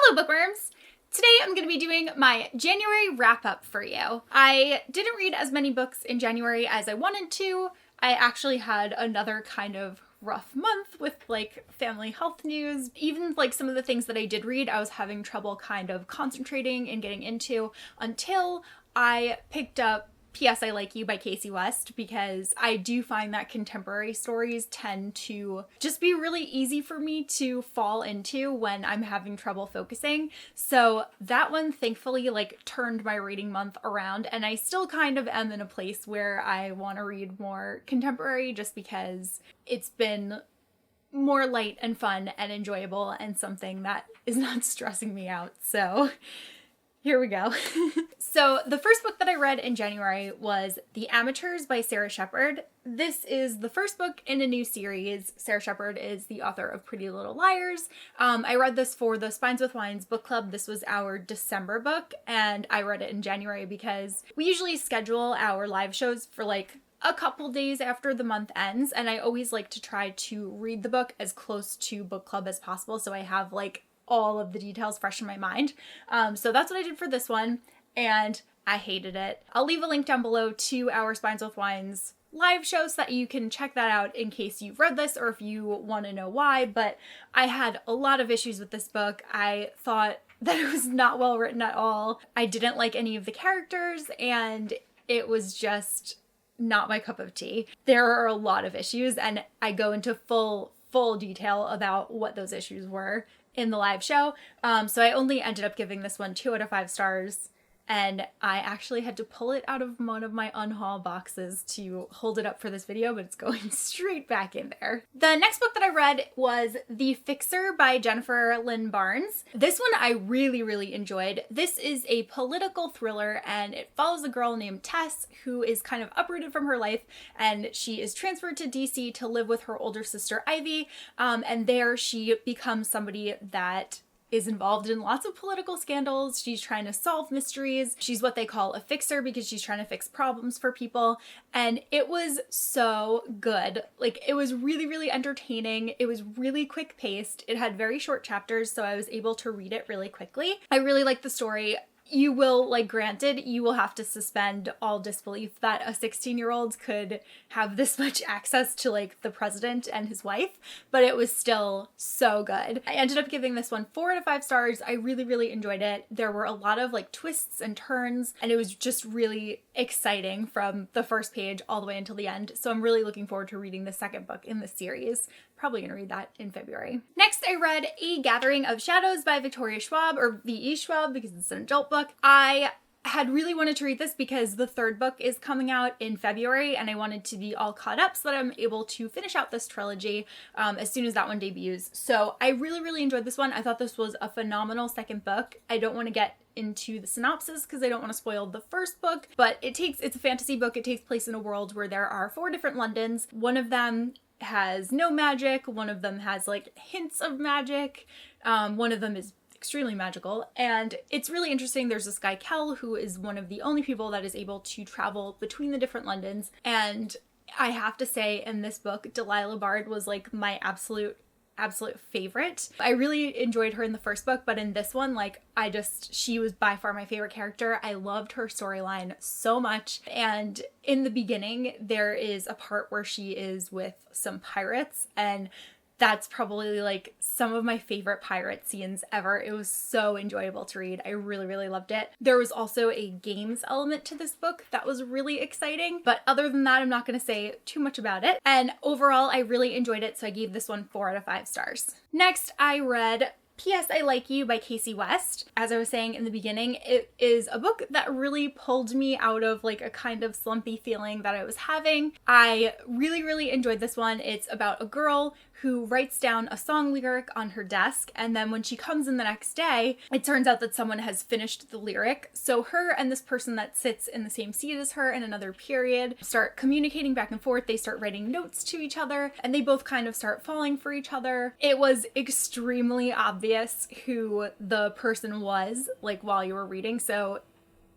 Hello bookworms! Today I'm going to be doing my January wrap-up for you. I didn't read as many books in January as I wanted to. I actually had another kind of rough month with family health news. Even some of the things that I did read, I was having trouble kind of concentrating and getting into until I picked up P.S. I Like You by Casey West, because I do find that contemporary stories tend to just be really easy for me to fall into when I'm having trouble focusing. So that one thankfully turned my reading month around, and I still kind of am in a place where I want to read more contemporary just because it's been more light and fun and enjoyable and something that is not stressing me out. So here we go. So the first book that I read in January was The Amateurs by Sarah Shepard. This is the first book in a new series. Sarah Shepard is the author of Pretty Little Liars. I read this for the Spines with Wines book club. This was our December book, and I read it in January because we usually schedule our live shows for a couple days after the month ends, and I always like to try to read the book as close to book club as possible so I have all of the details fresh in my mind. So that's what I did for this one, and I hated it. I'll leave a link down below to our Spines with Wines live show so that you can check that out in case you've read this or if you want to know why, but I had a lot of issues with this book. I thought that it was not well written at all. I didn't like any of the characters, and it was just not my cup of tea. There are a lot of issues, and I go into full detail about what those issues were in the live show. So I only ended up giving this one 2 out of 5 stars, and I actually had to pull it out of one of my unhaul boxes to hold it up for this video, but it's going straight back in there. The next book that I read was The Fixer by Jennifer Lynn Barnes. This one I really enjoyed. This is a political thriller, and it follows a girl named Tess who is kind of uprooted from her life, and she is transferred to DC to live with her older sister Ivy, and there she becomes somebody that is involved in lots of political scandals. She's trying to solve mysteries. She's what they call a fixer because she's trying to fix problems for people. And it was so good. It was really entertaining. It was really quick paced. It had very short chapters, so I was able to read it really quickly. I really liked the story. You will, granted, you will have to suspend all disbelief that a 16-year-old could have this much access to, the president and his wife, but it was still so good. I ended up giving this one 4 out of 5 stars. I really enjoyed it. There were a lot of, twists and turns, and it was just really exciting from the first page all the way until the end, so I'm really looking forward to reading the second book in the series. Probably gonna read that in February. Next, I read A Gathering of Shadows by Victoria Schwab, or V.E. Schwab because it's an adult book. I had really wanted to read this because the third book is coming out in February, and I wanted to be all caught up so that I'm able to finish out this trilogy as soon as that one debuts. So I really enjoyed this one. I thought this was a phenomenal second book. I don't want to get into the synopsis because I don't want to spoil the first book, but it's a fantasy book. It takes place in a world where there are 4 different Londons. One of them has no magic, one of them has hints of magic, one of them is extremely magical, and it's really interesting. There's this guy Kel who is one of the only people that is able to travel between the different Londons, and I have to say in this book Delilah Bard was my absolute favorite. I really enjoyed her in the first book, but in this one, she was by far my favorite character. I loved her storyline so much. And in the beginning, there is a part where she is with some pirates, and that's probably some of my favorite pirate scenes ever. It was so enjoyable to read. I really loved it. There was also a games element to this book that was really exciting, but other than that, I'm not going to say too much about it. And overall, I really enjoyed it, so I gave this one 4 out of 5 stars. Next, I read P.S. I Like You by Casey West. As I was saying in the beginning, it is a book that really pulled me out of a kind of slumpy feeling that I was having. I really enjoyed this one. It's about a girl who writes down a song lyric on her desk, and then when she comes in the next day, it turns out that someone has finished the lyric. So her and this person that sits in the same seat as her in another period start communicating back and forth. They start writing notes to each other, and they both kind of start falling for each other. It was extremely obvious who the person was, while you were reading, so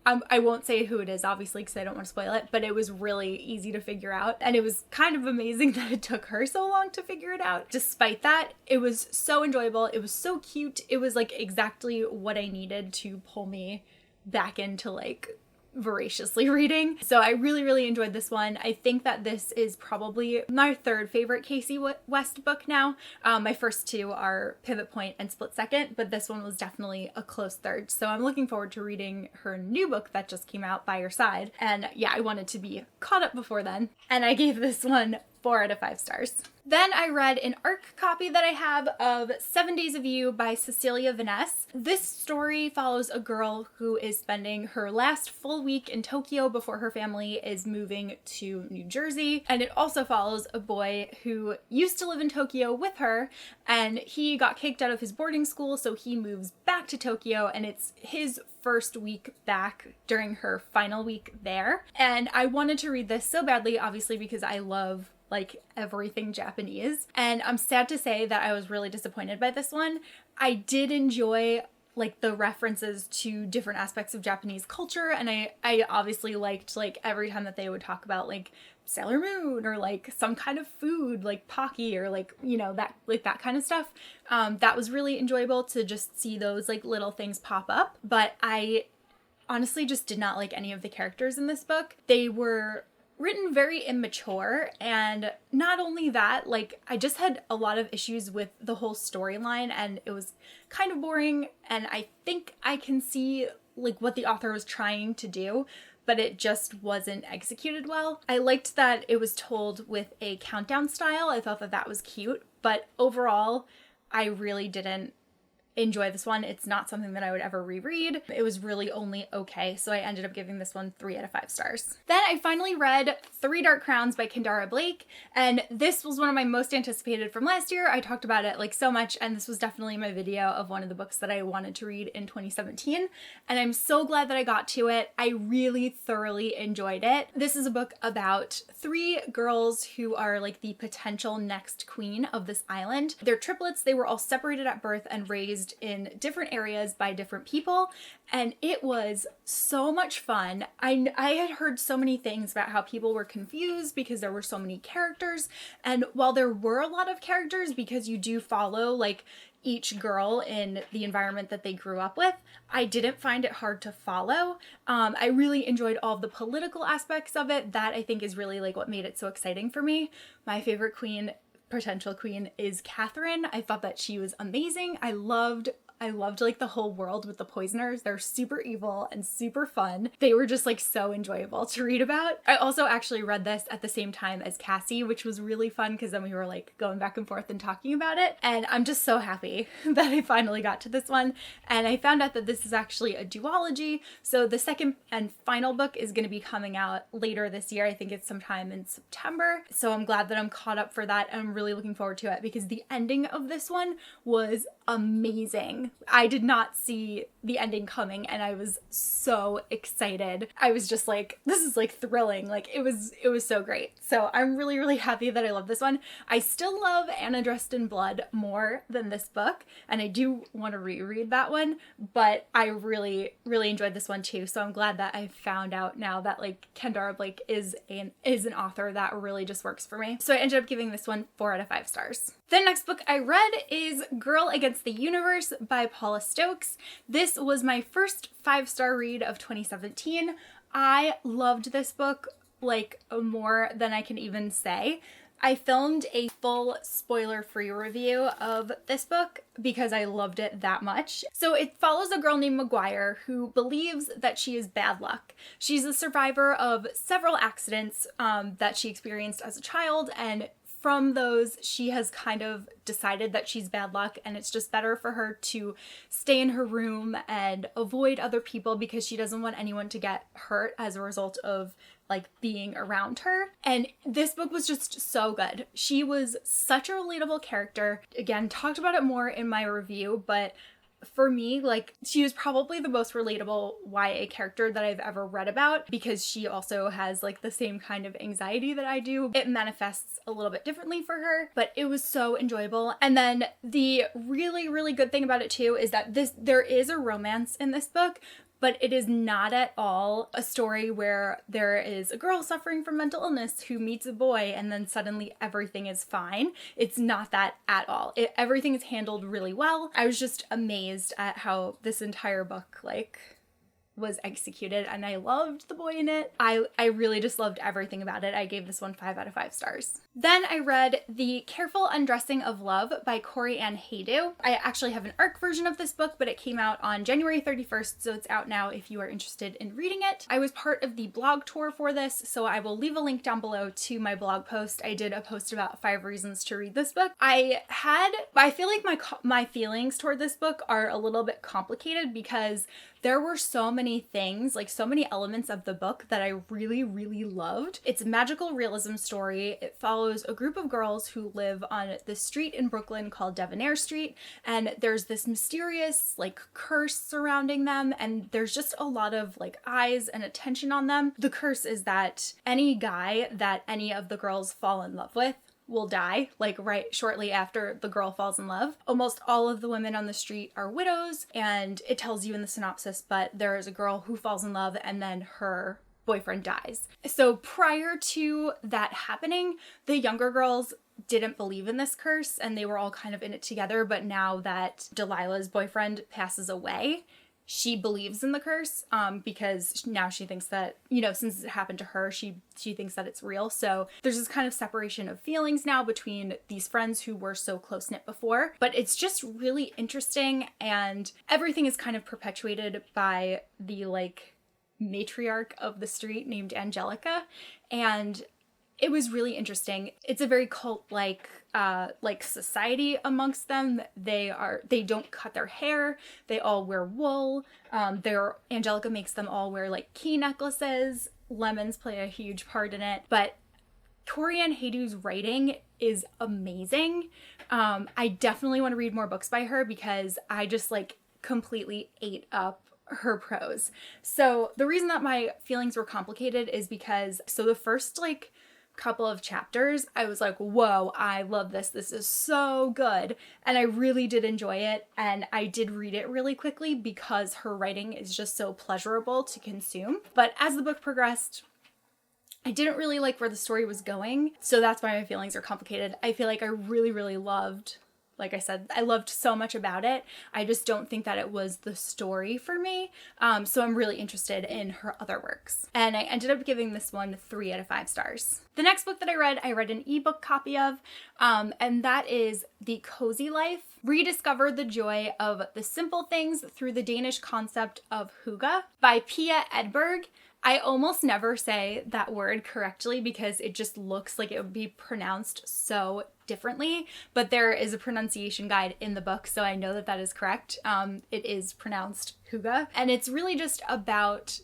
I won't say who it is, obviously, because I don't want to spoil it, but it was really easy to figure out. And it was kind of amazing that it took her so long to figure it out. Despite that, it was so enjoyable. It was so cute. It was like exactly what I needed to pull me back into like voraciously reading. So I really, really enjoyed this one. I think that this is probably my third favorite Casey West book now. My first two are Pivot Point and Split Second, but this one was definitely a close third. So I'm looking forward to reading her new book that just came out, By Your Side. And yeah, I wanted to be caught up before then. And I gave this one 4 out of 5 stars. Then I read an ARC copy that I have of 7 Days of You by Cecilia Vaness. This story follows a girl who is spending her last full week in Tokyo before her family is moving to New Jersey. And it also follows a boy who used to live in Tokyo with her, and he got kicked out of his boarding school, so he moves back to Tokyo, and it's his first week back during her final week there. And I wanted to read this so badly, obviously, because I love like everything Japanese. And I'm sad to say that I was really disappointed by this one. I did enjoy like the references to different aspects of Japanese culture, and I obviously liked like every time that they would talk about like Sailor Moon or like some kind of food like Pocky or like, you know, that like that kind of stuff. That was really enjoyable to just see those like little things pop up. But I honestly just did not like any of the characters in this book. They were written very immature, and not only that, like I just had a lot of issues with the whole storyline, and it was kind of boring, and I think I can see like what the author was trying to do, but it just wasn't executed well. I liked that it was told with a countdown style. I thought that that was cute, but overall I really didn't enjoy this one. It's not something that I would ever reread. It was really only okay, so I ended up giving this one 3 out of 5 stars. Then I finally read 3 Dark Crowns by Kendara Blake, and this was one of my most anticipated from last year. I talked about it like so much, and this was definitely my video of one of the books that I wanted to read in 2017, and I'm so glad that I got to it. I really thoroughly enjoyed it. This is a book about 3 girls who are like the potential next queen of this island. They're triplets. They were all separated at birth and raised in different areas by different people, and it was so much fun. I had heard so many things about how people were confused because there were so many characters, and while there were a lot of characters because you do follow like each girl in the environment that they grew up with, I didn't find it hard to follow. I really enjoyed all of the political aspects of it. That I think is really like what made it so exciting for me. My favorite potential queen is Catherine. I thought that she was amazing. I loved like the whole world with the poisoners. They're super evil and super fun. They were just like so enjoyable to read about. I also actually read this at the same time as Cassie, which was really fun because then we were like going back and forth and talking about it. And I'm just so happy that I finally got to this one. And I found out that this is actually a duology. So the second and final book is going to be coming out later this year. I think it's sometime in September. So I'm glad that I'm caught up for that. And I'm really looking forward to it because the ending of this one was amazing. I did not see the ending coming, and I was so excited. I was just like, this is like thrilling. Like it was so great. So I'm really, really happy that I love this one. I still love Anna Dressed in Blood more than this book, and I do want to reread that one, but I really, really enjoyed this one too. So I'm glad that I found out now that like Kendara Blake is an author that really just works for me. So I ended up giving this one 4 out of 5 stars. The next book I read is Girl Against the Universe by Paula Stokes. This was my first 5-star read of 2017. I loved this book like more than I can even say. I filmed a full spoiler-free review of this book because I loved it that much. So it follows a girl named McGuire who believes that she is bad luck. She's a survivor of several accidents that she experienced as a child, and from those, she has kind of decided that she's bad luck, and it's just better for her to stay in her room and avoid other people because she doesn't want anyone to get hurt as a result of like being around her. And this book was just so good. She was such a relatable character. Again, talked about it more in my review, but for me, like, she was probably the most relatable YA character that I've ever read about because she also has like the same kind of anxiety that I do. It manifests a little bit differently for her, but it was so enjoyable. And then the really, really good thing about it too is that there is a romance in this book, but it is not at all a story where there is a girl suffering from mental illness who meets a boy and then suddenly everything is fine. It's not that at all. Everything is handled really well. I was just amazed at how this entire book, was executed, and I loved the boy in it. I really just loved everything about it. I gave this one 5 out of 5 stars. Then I read The Careful Undressing of Love by Corey Ann Haydu. I actually have an ARC version of this book, but it came out on January 31st, so it's out now if you are interested in reading it. I was part of the blog tour for this, so I will leave a link down below to my blog post. I did a post about 5 reasons to read this book. I feel like my feelings toward this book are a little bit complicated because there were so many things, so many elements of the book that I really, really loved. It's a magical realism story. It follows a group of girls who live on this street in Brooklyn called Debonair Street, and there's this mysterious, curse surrounding them, and there's just a lot of, eyes and attention on them. The curse is that any guy that any of the girls fall in love with will die, right shortly after the girl falls in love. Almost all of the women on the street are widows, and it tells you in the synopsis, but there is a girl who falls in love and then her boyfriend dies. So prior to that happening, the younger girls didn't believe in this curse and they were all kind of in it together, but now that Delilah's boyfriend passes away, she believes in the curse because now she thinks that, since it happened to her, she thinks that it's real. So there's this kind of separation of feelings now between these friends who were so close-knit before. But it's just really interesting, and everything is kind of perpetuated by the matriarch of the street named Angelica. And it was really interesting. It's a very cult-like society amongst them. They don't cut their hair. They all wear wool. Angelica makes them all wear key necklaces. Lemons play a huge part in it. But Corey Ann Haydu's writing is amazing. I definitely want to read more books by her because I just completely ate up her prose. So the reason that my feelings were complicated is because the first couple of chapters, I was like, whoa, I love this. This is so good. And I really did enjoy it. And I did read it really quickly because her writing is just so pleasurable to consume. But as the book progressed, I didn't really like where the story was going. So that's why my feelings are complicated. I feel like I really, really loved, like I said, I loved so much about it. I just don't think that it was the story for me. So I'm really interested in her other works. And I ended up giving this one 3 out of 5 stars. The next book that I read an ebook copy of, and that is The Cozy Life. Rediscover the joy of the simple things through the Danish concept of hygge by Pia Edberg. I almost never say that word correctly because it just looks like it would be pronounced so differently, but there is a pronunciation guide in the book, so I know that that is correct. It is pronounced hygge, and it's really just about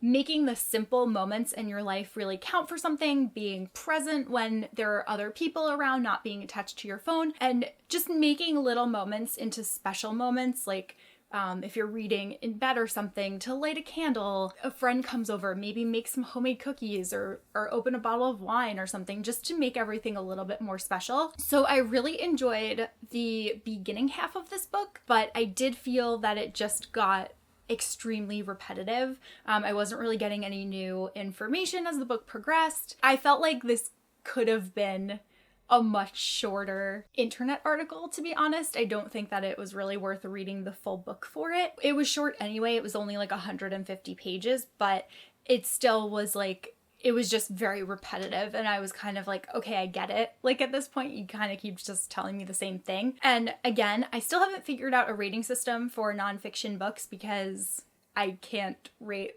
making the simple moments in your life really count for something, being present when there are other people around, not being attached to your phone, and just making little moments into special moments, if you're reading in bed or something, to light a candle, a friend comes over, maybe make some homemade cookies or open a bottle of wine or something, just to make everything a little bit more special. So I really enjoyed the beginning half of this book, but I did feel that it just got extremely repetitive. I wasn't really getting any new information as the book progressed. I felt like this could have been a much shorter internet article, to be honest. I don't think that it was really worth reading the full book for it. It was short anyway. It was only 150 pages, but it still was it was just very repetitive, and I was kind of okay, I get it. At this point, you kind of keep just telling me the same thing. And again, I still haven't figured out a rating system for nonfiction books because I can't rate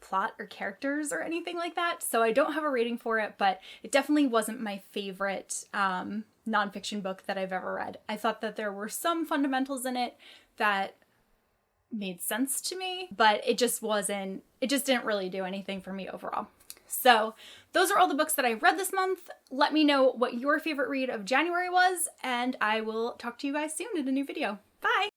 plot or characters or anything like that. So I don't have a rating for it, but it definitely wasn't my favorite nonfiction book that I've ever read. I thought that there were some fundamentals in it that made sense to me, but it just didn't really do anything for me overall. So those are all the books that I read this month. Let me know what your favorite read of January was, and I will talk to you guys soon in a new video. Bye!